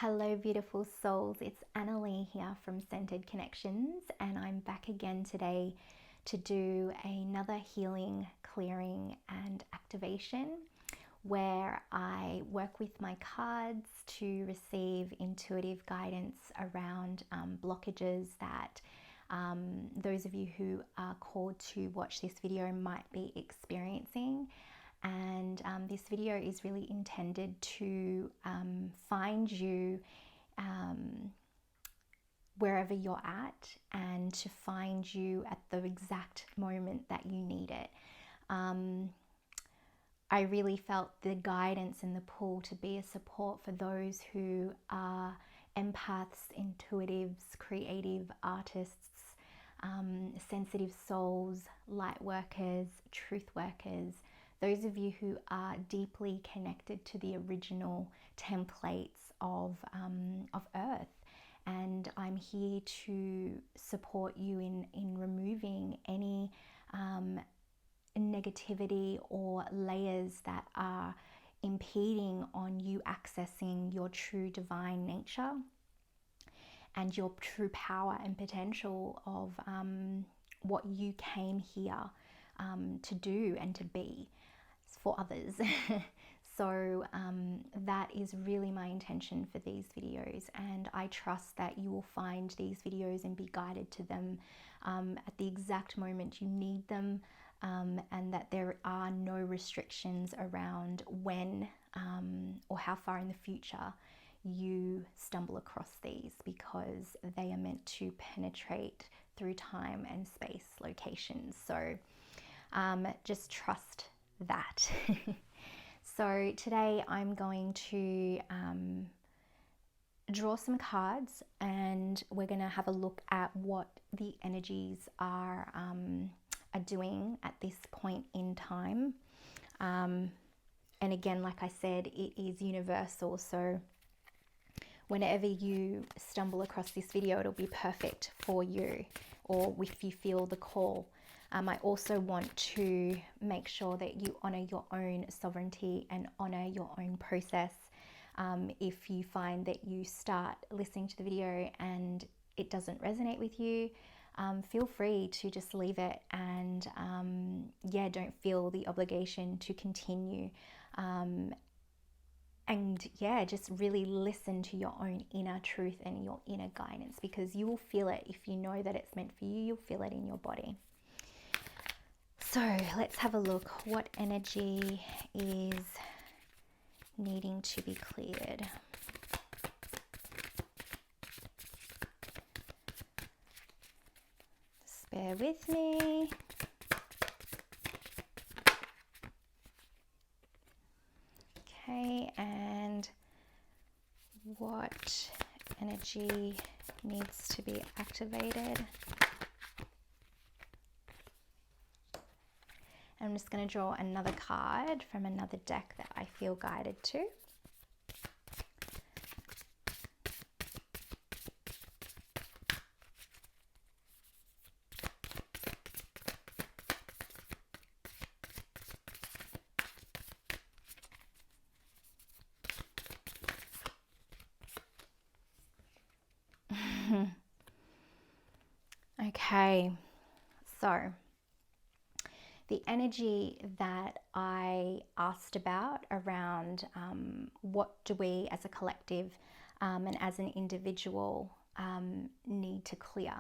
Hello beautiful souls, it's Annalie here from Centered Connections, and I'm back again today to do another healing, clearing and activation where I work with my cards to receive intuitive guidance around blockages that those of you who are called to watch this video might be experiencing. And this video is really intended to find you wherever you're at and to find you at the exact moment that you need it. I really felt the guidance and the pull to be a support for those who are empaths, intuitives, creative artists, sensitive souls, light workers, truth workers, those of you who are deeply connected to the original templates of Earth. And I'm here to support you in removing any negativity or layers that are impeding on you accessing your true divine nature and your true power and potential of what you came here to do and to be for others. So that is really my intention for these videos, and I trust that you will find these videos and be guided to them at the exact moment you need them, and that there are no restrictions around when or how far in the future you stumble across these, because they are meant to penetrate through time and space locations. So just trust that. So today I'm going to draw some cards, and we're going to have a look at what the energies are doing at this point in time. And again, like I said, it is universal, so whenever you stumble across this video, it'll be perfect for you, or if you feel the call. I also want to make sure that you honor your own sovereignty and honor your own process. If you find that you start listening to the video and it doesn't resonate with you, feel free to just leave it, and don't feel the obligation to continue. Just really listen to your own inner truth and your inner guidance, because you will feel it. If you know that it's meant for you, you'll feel it in your body. So let's have a look. What energy is needing to be cleared? Just bear with me. Okay, and what energy needs to be activated? I'm just going to draw another card from another deck that I feel guided to. Okay, so the energy that I asked about around what do we as a collective and as an individual need to clear.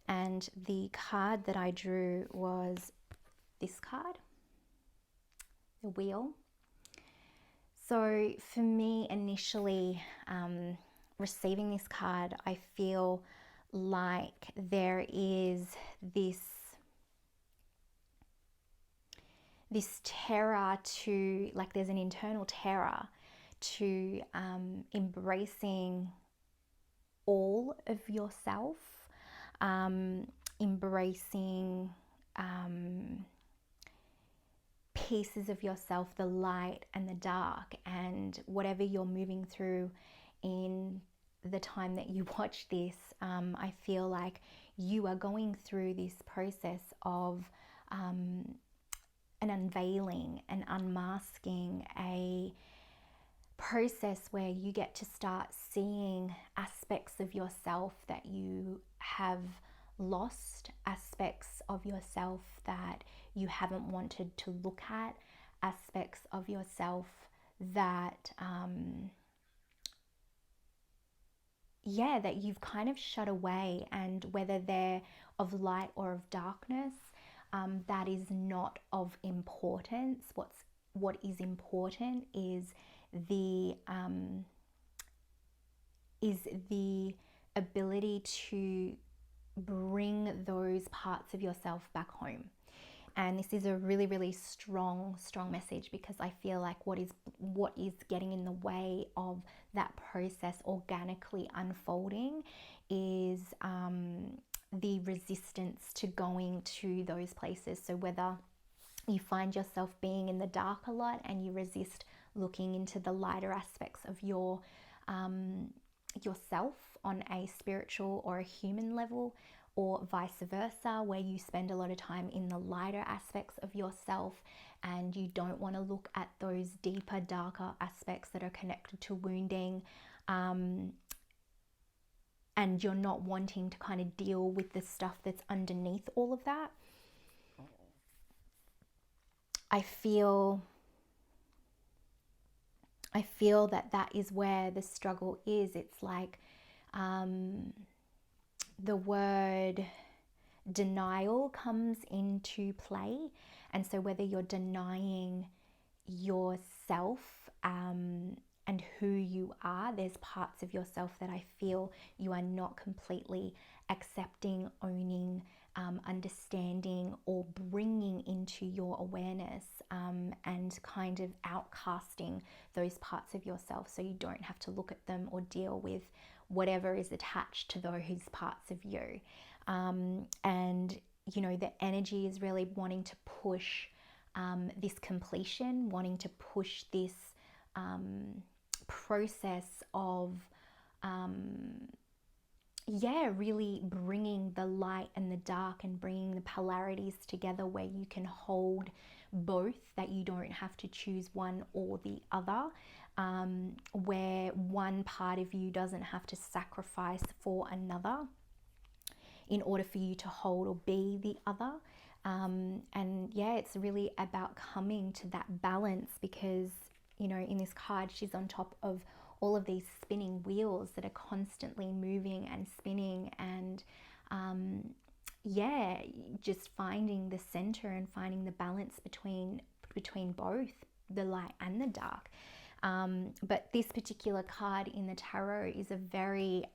And the card that I drew was this card, the wheel. So for me, initially receiving this card, I feel like there is this terror to, like there's an internal terror to embracing all of yourself, embracing pieces of yourself, the light and the dark, and whatever you're moving through in the time that you watch this. I feel like you are going through this process of an unveiling and unmasking a process where you get to start seeing aspects of yourself that you have lost, aspects of yourself that you haven't wanted to look at, aspects of yourself that that you've kind of shut away, and whether they're of light or of darkness, that is not of importance. What is important is the ability to bring those parts of yourself back home. And this is a really, really strong message, because I feel like what is getting in the way of that process organically unfolding is the resistance to going to those places. So whether you find yourself being in the dark a lot and you resist looking into the lighter aspects of yourself on a spiritual or a human level, or vice versa, where you spend a lot of time in the lighter aspects of yourself and you don't want to look at those deeper, darker aspects that are connected to wounding, and you're not wanting to kind of deal with the stuff that's underneath all of that. I feel that is where the struggle is. It's like the word denial comes into play. And so whether you're denying yourself and who you are, there's parts of yourself that I feel you are not completely accepting, owning, understanding, or bringing into your awareness, and kind of outcasting those parts of yourself so you don't have to look at them or deal with whatever is attached to those parts of you. And you know, the energy is really wanting to push this completion, wanting to push this process of really bringing the light and the dark and bringing the polarities together, where you can hold both, that you don't have to choose one or the other, where one part of you doesn't have to sacrifice for another in order for you to hold or be the other. It's really about coming to that balance, because, you know, in this card, she's on top of all of these spinning wheels that are constantly moving and spinning, and just finding the center and finding the balance between both the light and the dark. But this particular card in the tarot is a very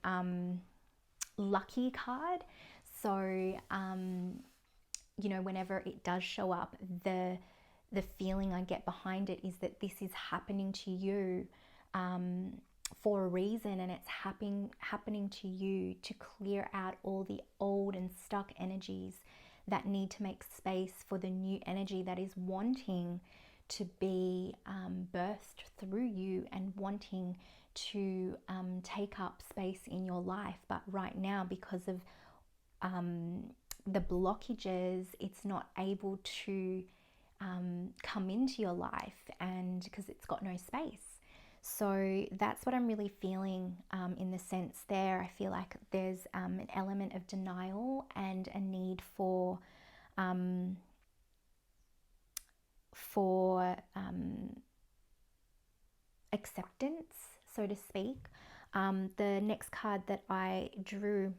lucky card. So you know, whenever it does show up, the feeling I get behind it is that this is happening to you for a reason, and it's happening to you to clear out all the old and stuck energies that need to make space for the new energy that is wanting to be birthed through you and wanting to take up space in your life. But right now, because of the blockages, it's not able to come into your life, and because it's got no space. So that's what I'm really feeling in the sense there. I feel like there's an element of denial and a need for acceptance, so to speak. The next card that I drew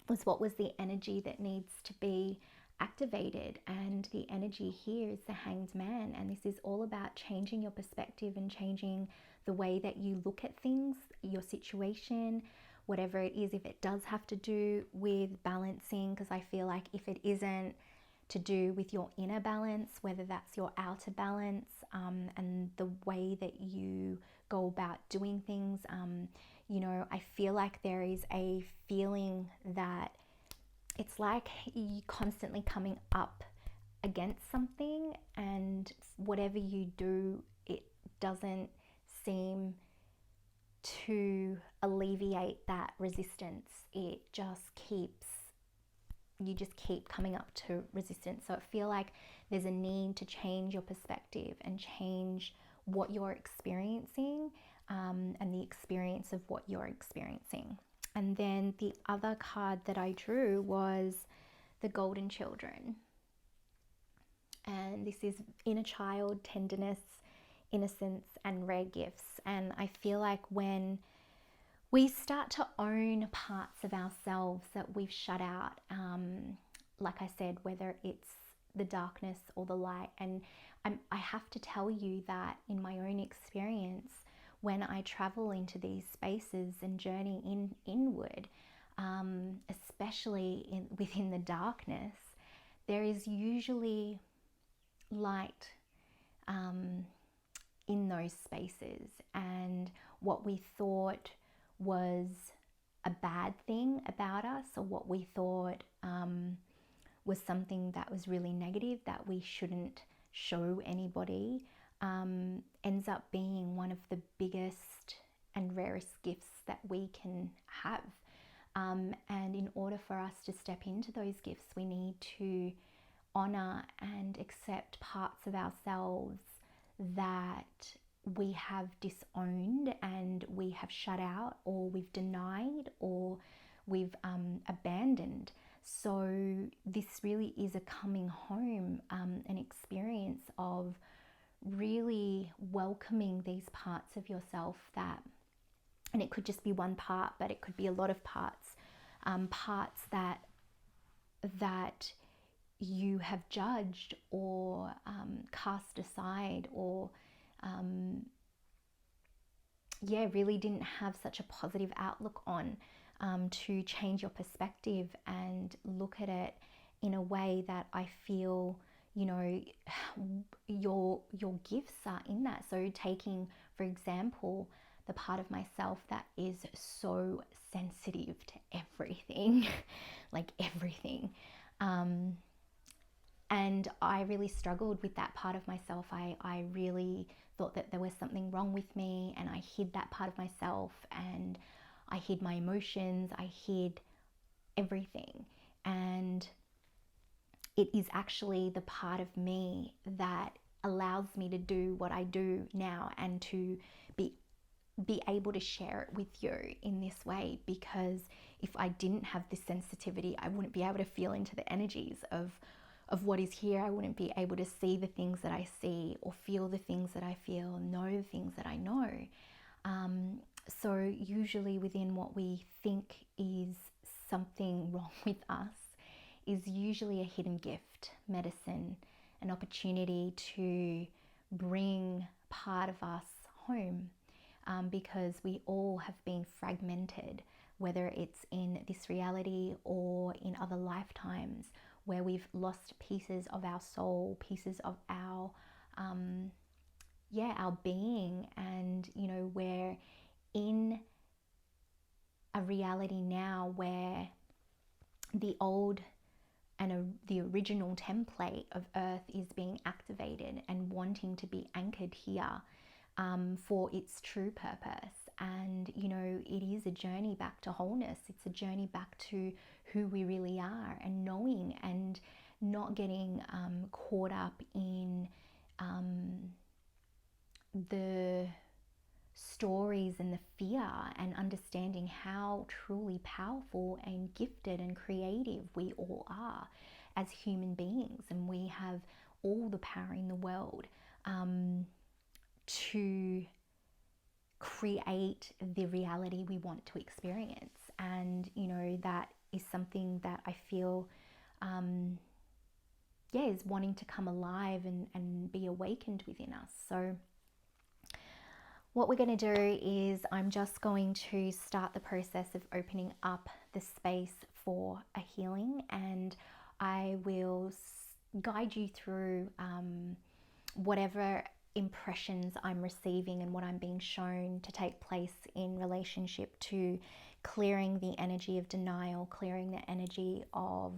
was what was the energy that needs to be activated, and the energy here is the Hanged Man, and this is all about changing your perspective and changing the way that you look at things, your situation, whatever it is. If it does have to do with balancing, because I feel like if it isn't to do with your inner balance, whether that's your outer balance, and the way that you go about doing things, you know, I feel like there is a feeling that it's like you constantly coming up against something, and whatever you do, it doesn't seem to alleviate that resistance. It just keeps, you just keep coming up to resistance. So I feel like there's a need to change your perspective and change what you're experiencing, and the experience of what you're experiencing. And then the other card that I drew was the Golden Children. And this is inner child, tenderness, innocence, and rare gifts. And I feel like when we start to own parts of ourselves that we've shut out, like I said, whether it's the darkness or the light. And I have to tell you that in my own experience, when I travel into these spaces and journey inward, especially within the darkness, there is usually light in those spaces. And what we thought was a bad thing about us, or what we thought was something that was really negative that we shouldn't show anybody, ends up being one of the biggest and rarest gifts that we can have. And in order for us to step into those gifts, we need to honor and accept parts of ourselves that we have disowned and we have shut out, or we've denied, or we've abandoned. So this really is a coming home, an experience of really welcoming these parts of yourself that, and it could just be one part, but it could be a lot of parts, parts that you have judged or cast aside, or really didn't have such a positive outlook on, to change your perspective and look at it in a way that I feel, you know, your gifts are in that. So taking, for example, the part of myself that is so sensitive to everything, like everything. And I really struggled with that part of myself. I really thought that there was something wrong with me, and I hid that part of myself, and I hid my emotions, I hid everything. And it is actually the part of me that allows me to do what I do now, and to be able to share it with you in this way, because if I didn't have this sensitivity, I wouldn't be able to feel into the energies of what is here. I wouldn't be able to see the things that I see, or feel the things that I feel, know the things that I know. So usually within what we think is something wrong with us is usually a hidden gift, medicine, an opportunity to bring part of us home, because we all have been fragmented, whether it's in this reality or in other lifetimes, where we've lost pieces of our soul, pieces of our being. And you know, we're in a reality now where the old and the original template of Earth is being activated and wanting to be anchored here, for its true purpose. And you know, it is a journey back to wholeness. It's a journey back to who we really are, and knowing and not getting caught up in the stories and the fear, and understanding how truly powerful and gifted and creative we all are as human beings. And we have all the power in the world to create the reality we want to experience. And you know, that is something that I feel is wanting to come alive and be awakened within us. So what we're going to do is I'm just going to start the process of opening up the space for a healing, and I will guide you through whatever impressions I'm receiving and what I'm being shown to take place in relationship to clearing the energy of denial, clearing the energy of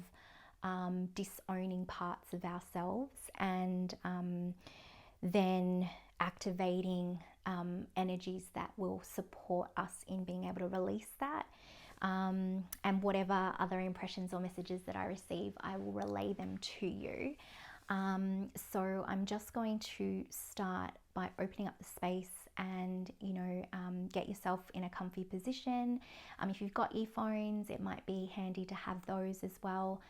disowning parts of ourselves, and then activating energies that will support us in being able to release that. And whatever other impressions or messages that I receive, I will relay them to you. So I'm just going to start by opening up the space and, get yourself in a comfy position. If you've got earphones, it might be handy to have those as well.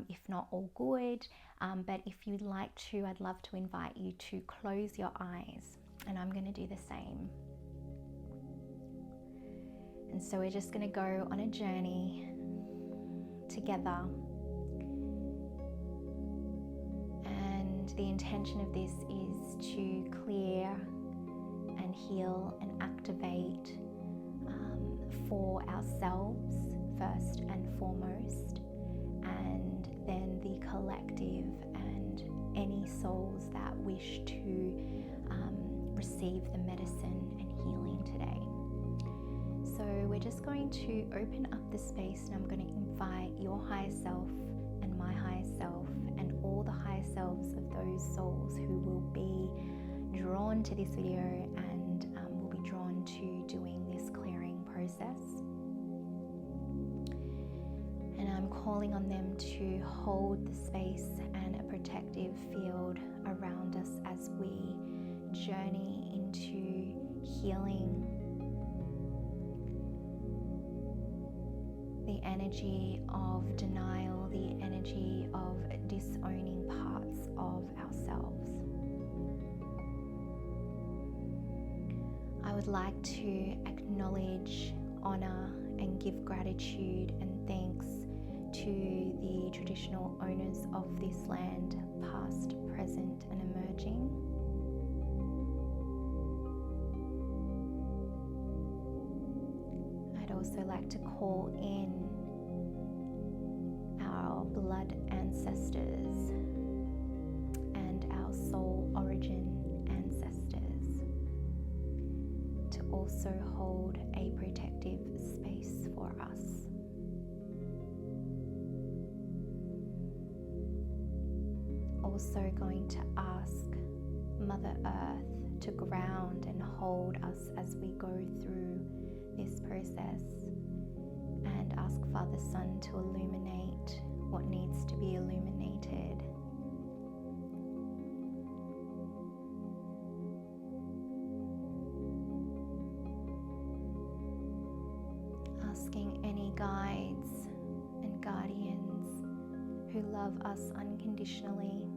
If not, all good. But if you'd like to, I'd love to invite you to close your eyes, and I'm going to do the same. And so we're just going to go on a journey together. And the intention of this is to clear and heal and activate for ourselves first and foremost, and then the collective and any souls that wish to receive the medicine and healing today. So we're just going to open up the space, and I'm going to invite your higher self and my higher self and all the higher selves of those souls who will be drawn to this video and will be drawn to doing this clearing process. And I'm calling on them to hold the space and a protective field around us as we journey into healing the energy of denial, the energy of disowning parts of ourselves. I would like to acknowledge, honor, and give gratitude and thanks to the traditional owners of this land, past, present, and emerging. I'd also like to call in our blood ancestors and our soul origin ancestors to also hold a protective space for us. Also going to ask Mother Earth to ground and hold us as we go through this process, and ask Father Sun to illuminate what needs to be illuminated. Asking any guides and guardians who love us unconditionally,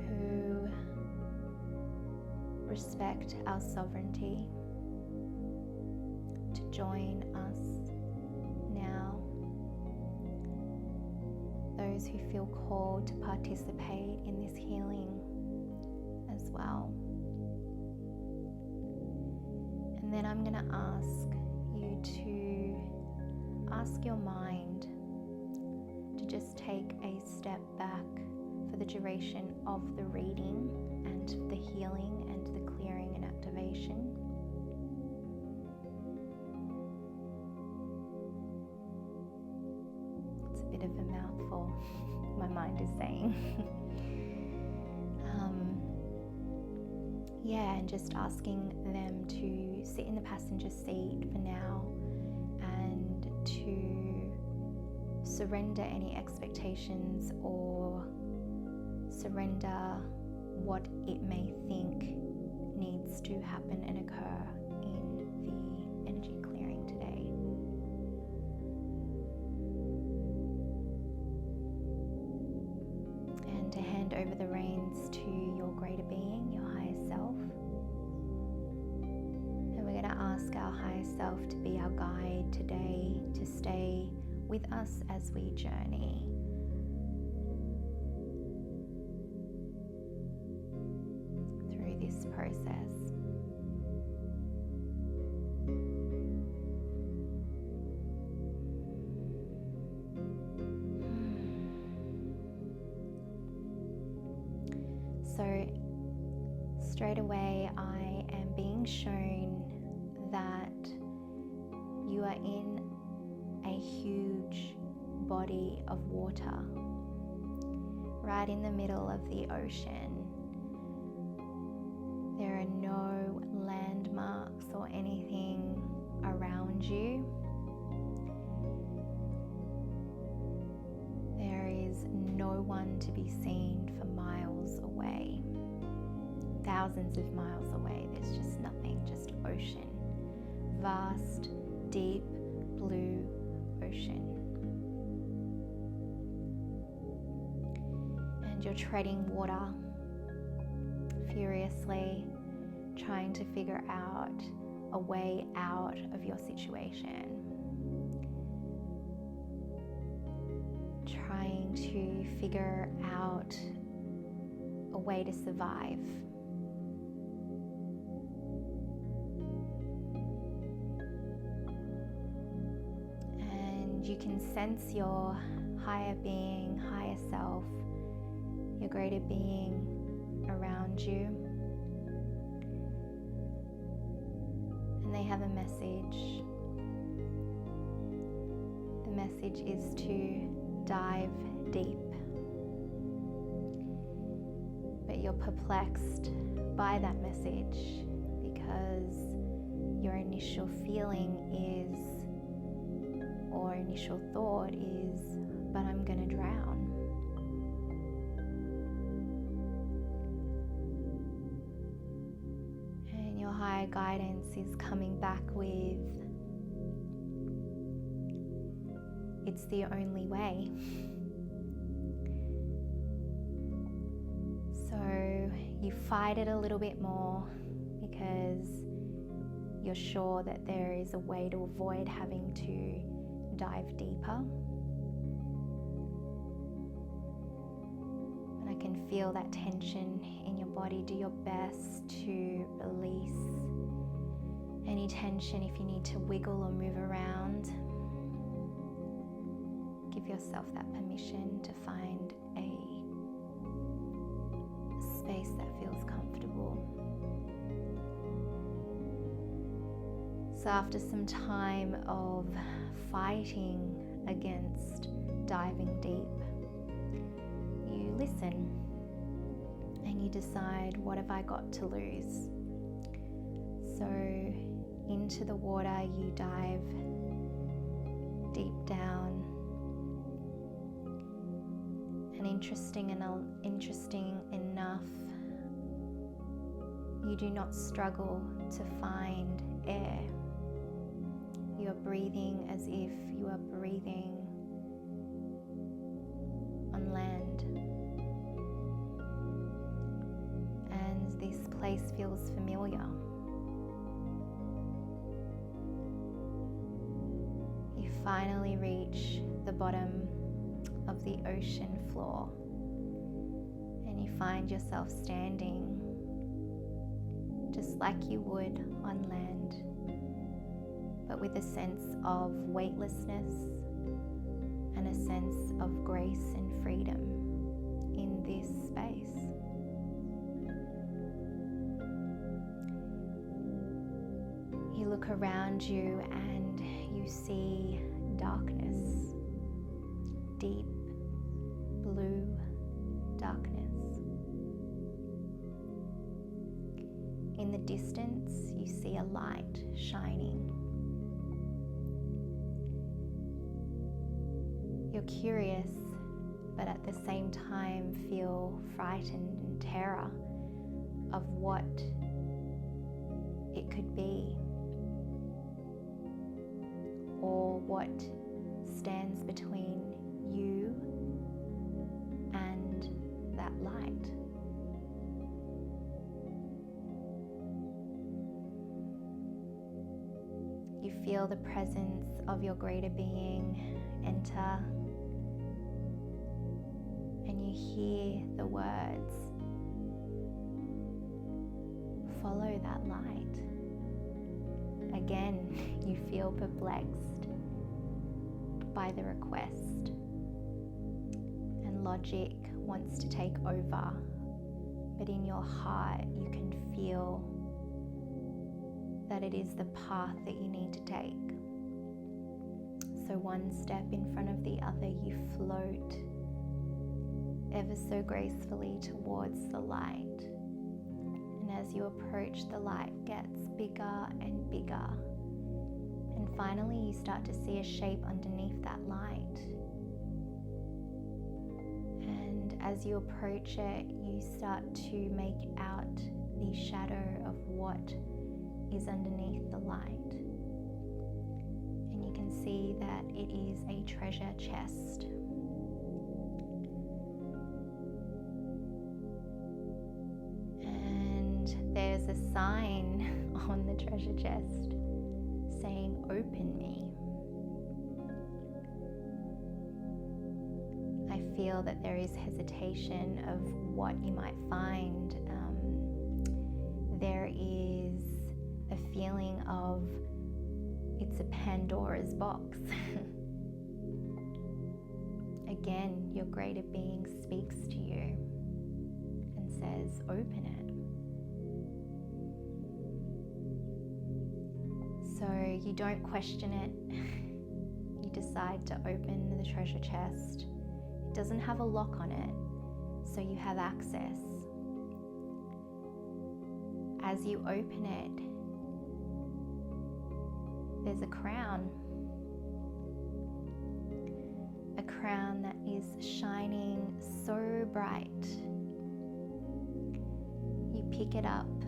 who respect our sovereignty, to join us now. Those who feel called to participate in this healing as well. And then I'm going to ask you to ask your mind to just take a step back for the duration of the reading and the healing and the clearing and activation. It's a bit of a mouthful, my mind is saying. And just asking them to sit in the passenger seat for now and to surrender any expectations or surrender what it may think needs to happen and occur in the energy clearing today. And to hand over the reins to your greater being, your higher self. And we're going to ask our higher self to be our guide today, to stay with us as we journey. Through this process. So straight away I am being shown that you are in a huge body of water right in the middle of the ocean. There are no landmarks or anything around you. There is no to be seen for miles away, thousands of miles away. There's just nothing, just ocean, vast, deep blue ocean. And you're treading water furiously, trying to figure out a way out of your situation, trying to figure out a way to survive. And you can sense your higher being, higher self, your greater being around you. And they have a message. The message is to dive deep. But you're perplexed by that message because your initial feeling is, or initial thought is, but I'm gonna drown. And your higher guidance is coming back with, it's the only way. So you fight it a little bit more because you're sure that there is a way to avoid having to dive deeper. And I can feel that tension in your body. Do your best to release any tension. If you need to wiggle or move around, give yourself that permission to find a space that feels comfortable. So after some time of fighting against diving deep, you listen and you decide, what have I got to lose? So into the water you dive deep down. And interesting enough, you do not struggle to find air. You are breathing as if you are breathing on land. And this place feels familiar. You finally reach the bottom of the ocean floor and you find yourself standing just like you would on land, but with a sense of weightlessness and a sense of grace and freedom in this space. You look around you and you see darkness, deep blue darkness. In the distance, you see a light shining. You're curious, but at the same time feel frightened and terror of what it could be, or what stands between you and that light. You feel the presence of your greater being enter, and you hear the words, follow that light. Again, you feel perplexed by the request, and logic wants to take over, but in your heart you can feel that it is the path that you need to take. So one step in front of the other, you float ever so gracefully towards the light. And as you approach, the light gets bigger and bigger. And finally you start to see a shape underneath that light. And as you approach it, you start to make out the shadow of what is underneath the light. And you can see that it is a treasure chest. And there's a sign on the treasure chest saying, "Open me." I feel that there is hesitation of what you might find. There is a feeling of it's a Pandora's box. Again, your greater being speaks to you and says, "Open it." So you don't question it. You decide to open the treasure chest. It doesn't have a lock on it, so you have access. As you open it, there's a crown. A crown that is shining so bright. You pick it up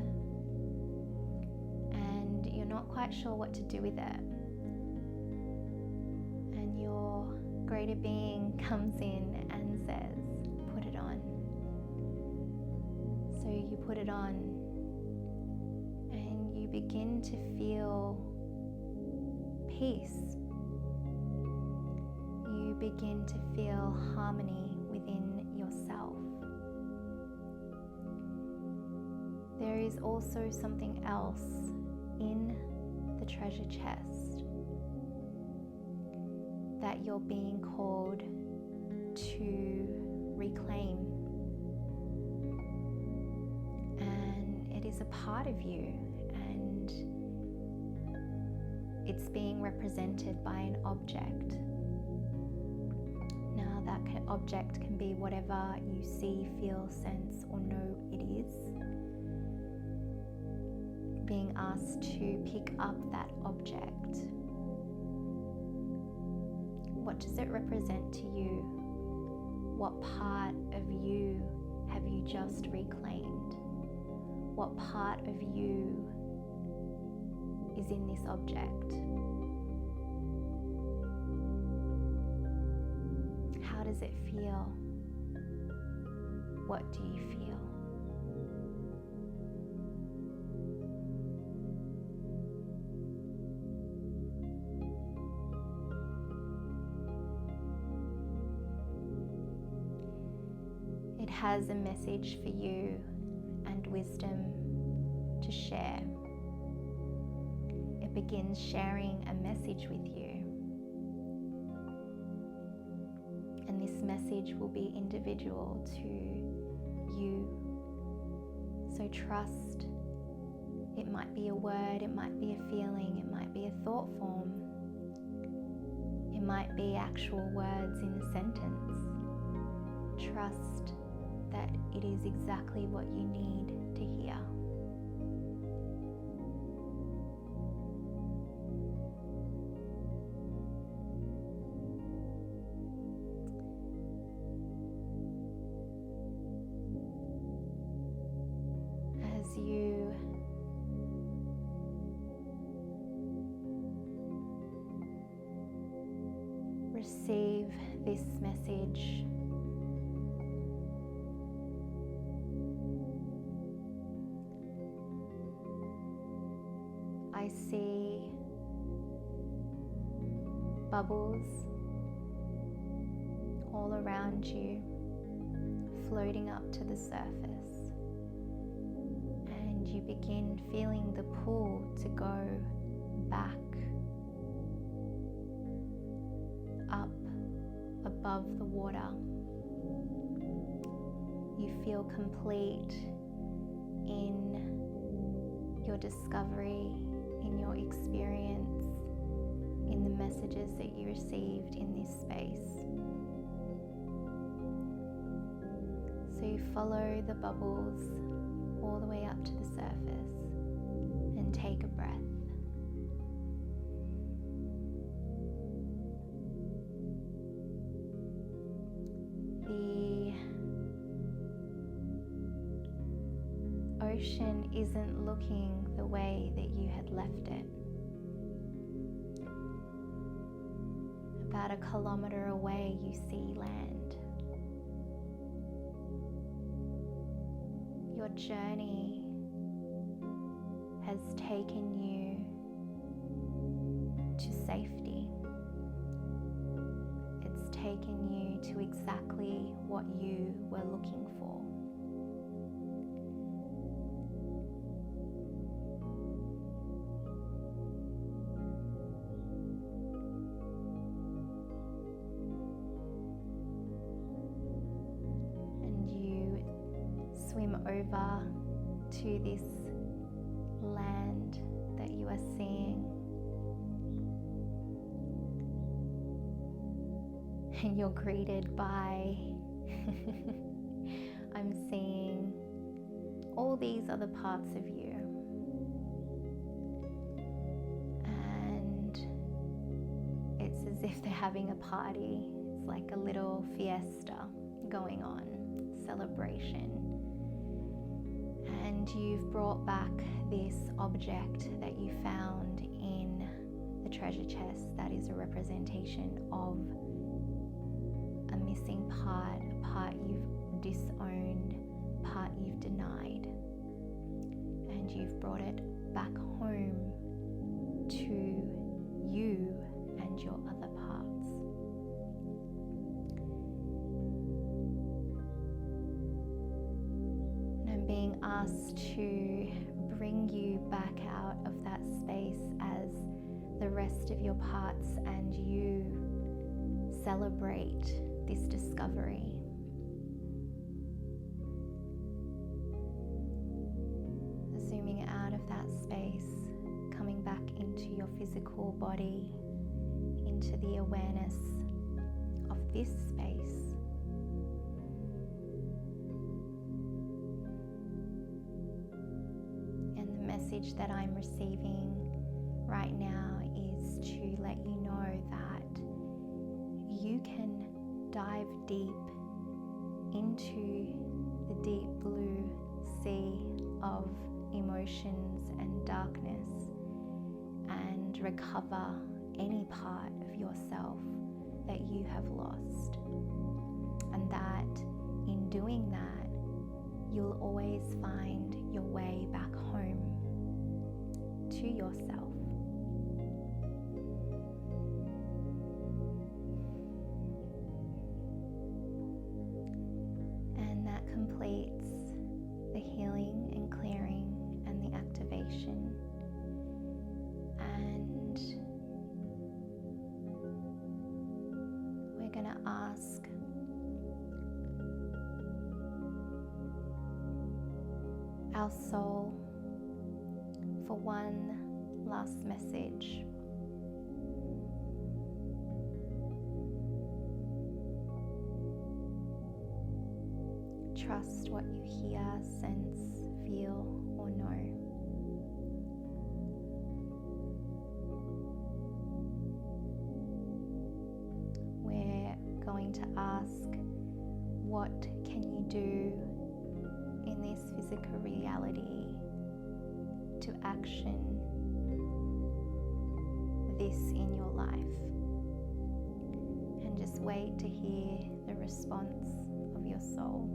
and you're not quite sure what to do with it. And your greater being comes in and says, "Put it on." So you put it on and you begin to feel peace. You begin to feel harmony within yourself. There is also something else in the treasure chest that you're being called to reclaim. And it is a part of you, and it's being represented by an object. Now that object can be whatever you see, feel, sense, or know it is. Being asked to pick up that object. What does it represent to you? What part of you have you just reclaimed? What part of you is in this object? How does it feel? What do you feel? It has a message for you and wisdom to share. It begins sharing a message with you. And this message will be individual to you. So trust. It might be a word, it might be a feeling, it might be a thought form. It might be actual words in a sentence. Trust that it is exactly what you need to hear. As you receive this message, I see bubbles all around you, floating up to the surface, and you begin feeling the pull to go back up above the water. You feel complete in your discovery, in your experience, in the messages that you received in this space. So you follow the bubbles all the way up to the surface and take a breath. The ocean isn't looking the way that you had left it. About 1 kilometer away, you see land. Your journey has taken you to safety. It's taken you to exactly what you were looking for. And you swim over to this land that you are seeing. And you're greeted by, I'm seeing all these other parts of you. And it's as if they're having a party. It's like a little fiesta going on, celebration. And you've brought back this object that you found in the treasure chest that is a representation of a missing part, a part you've disowned, part you've denied. And you've brought it back home to you and your other parts. And I'm being asked to bring you back out of that space as the rest of your parts and you celebrate this discovery. Zooming out of that space, coming back into your physical body, into the awareness of this space. And the message that I'm receiving right now is to let you know that you can dive deep into the deep blue sea of emotions and darkness and recover any part of yourself that you have lost. And that in doing that, you'll always find your way back home to yourself. Completes the healing and clearing and the activation. And we're going to ask our soul for one last message. Trust what you hear, sense, feel, or know. We're going to ask, what can you do in this physical reality to action this in your life? And just wait to hear the response of your soul.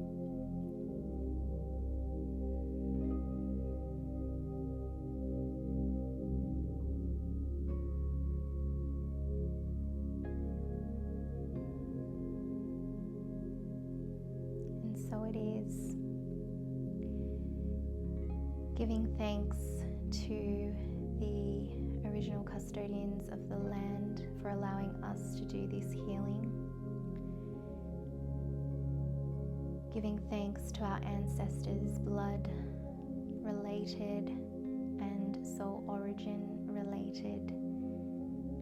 So it is giving thanks to the original custodians of the land for allowing us to do this healing. Giving thanks to our ancestors, blood related and soul origin related.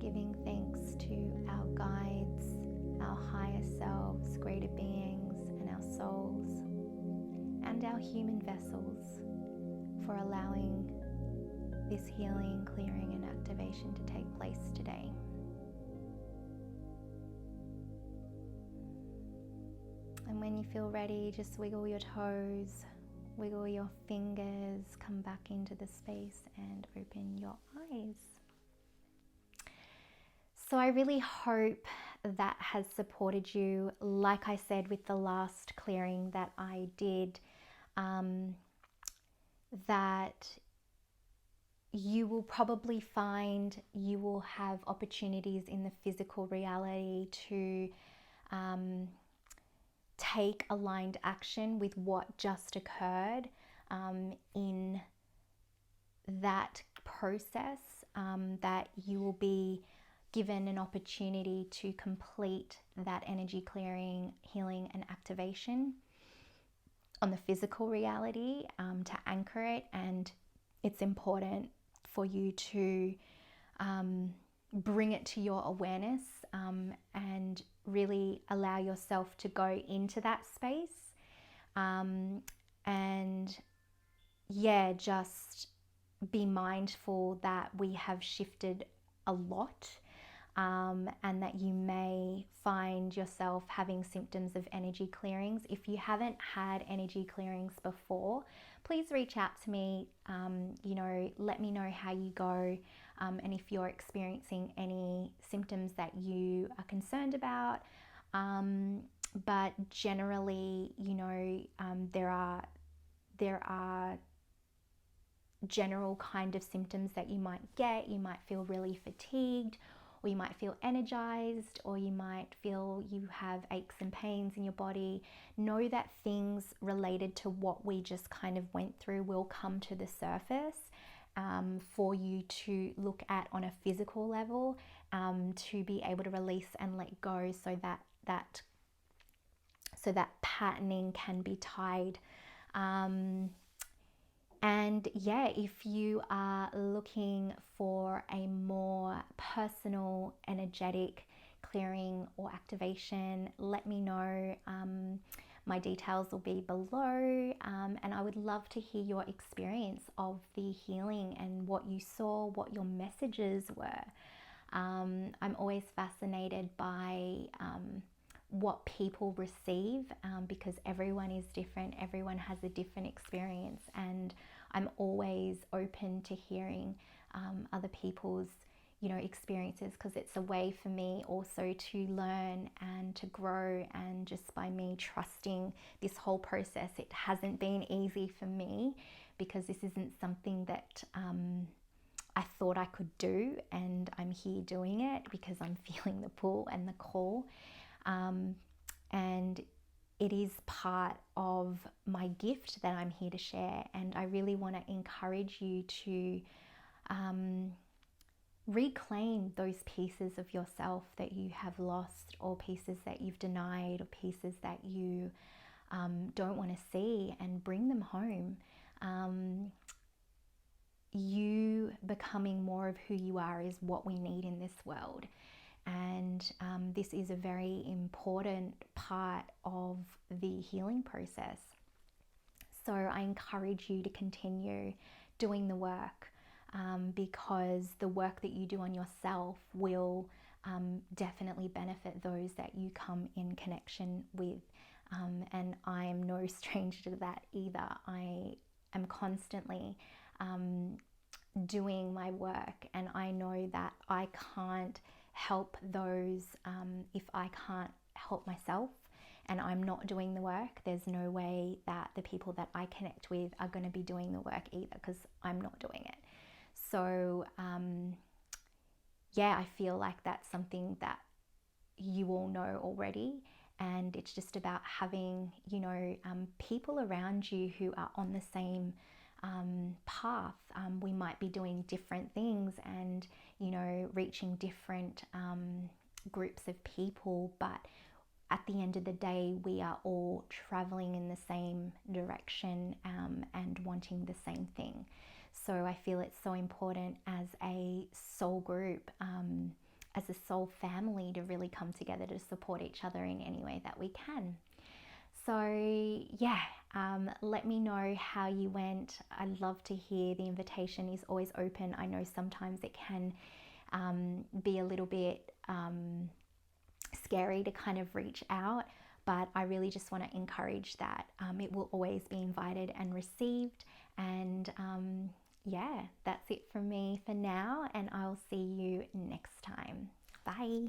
Giving thanks to our guides, our higher selves, greater beings, and our souls, and our human vessels for allowing this healing, clearing, and activation to take place today. And when you feel ready, just wiggle your toes, wiggle your fingers, come back into the space and open your eyes. So I really hope that has supported you. Like I said with the last clearing that I did, that you will probably find you will have opportunities in the physical reality to take aligned action with what just occurred in that process, that you will be given an opportunity to complete that energy clearing, healing, and activation on the physical reality, to anchor it. And it's important for you to bring it to your awareness, and really allow yourself to go into that space, and yeah, just be mindful that we have shifted a lot, and that you may find yourself having symptoms of energy clearings. If you haven't had energy clearings before, please reach out to me. Let me know how you go, and if you're experiencing any symptoms that you are concerned about. But generally, there are general kind of symptoms that you might get. You might feel really fatigued, or you might feel energized, or you might feel you have aches and pains in your body. Know that things related to what we just kind of went through will come to the surface, for you to look at on a physical level, to be able to release and let go, so that patterning can be tied. And yeah, if you are looking for a more personal, energetic clearing or activation, let me know. My details will be below, and I would love to hear your experience of the healing and what you saw, what your messages were. I'm always fascinated by what people receive, because everyone is different, everyone has a different experience, and I'm always open to hearing other people's experiences, because it's a way for me also to learn and to grow. And just by me trusting this whole process, it hasn't been easy for me, because this isn't something that I thought I could do, and I'm here doing it because I'm feeling the pull and the call. And it is part of my gift that I'm here to share. And I really want to encourage you to reclaim those pieces of yourself that you have lost, or pieces that you've denied, or pieces that you don't want to see, and bring them home. You becoming more of who you are is what we need in this world. And this is a very important part of the healing process. So I encourage you to continue doing the work, because the work that you do on yourself will definitely benefit those that you come in connection with. And I am no stranger to that either. I am constantly doing my work, and I know that I can't help those if I can't help myself, and I'm not doing the work. There's no way that the people that I connect with are going to be doing the work either, because I'm not doing it. So I feel like that's something that you all know already, and it's just about having people around you who are on the same path. We might be doing different things and reaching different groups of people, but at the end of the day, we are all traveling in the same direction, and wanting the same thing. So I feel it's so important as a soul group, as a soul family, to really come together to support each other in any way that we can. So let me know how you went. I'd love to hear. The invitation is always open. I know sometimes it can be a little bit scary to kind of reach out, but I really just want to encourage that it will always be invited and received. And yeah, that's it from me for now, and I'll see you next time. Bye.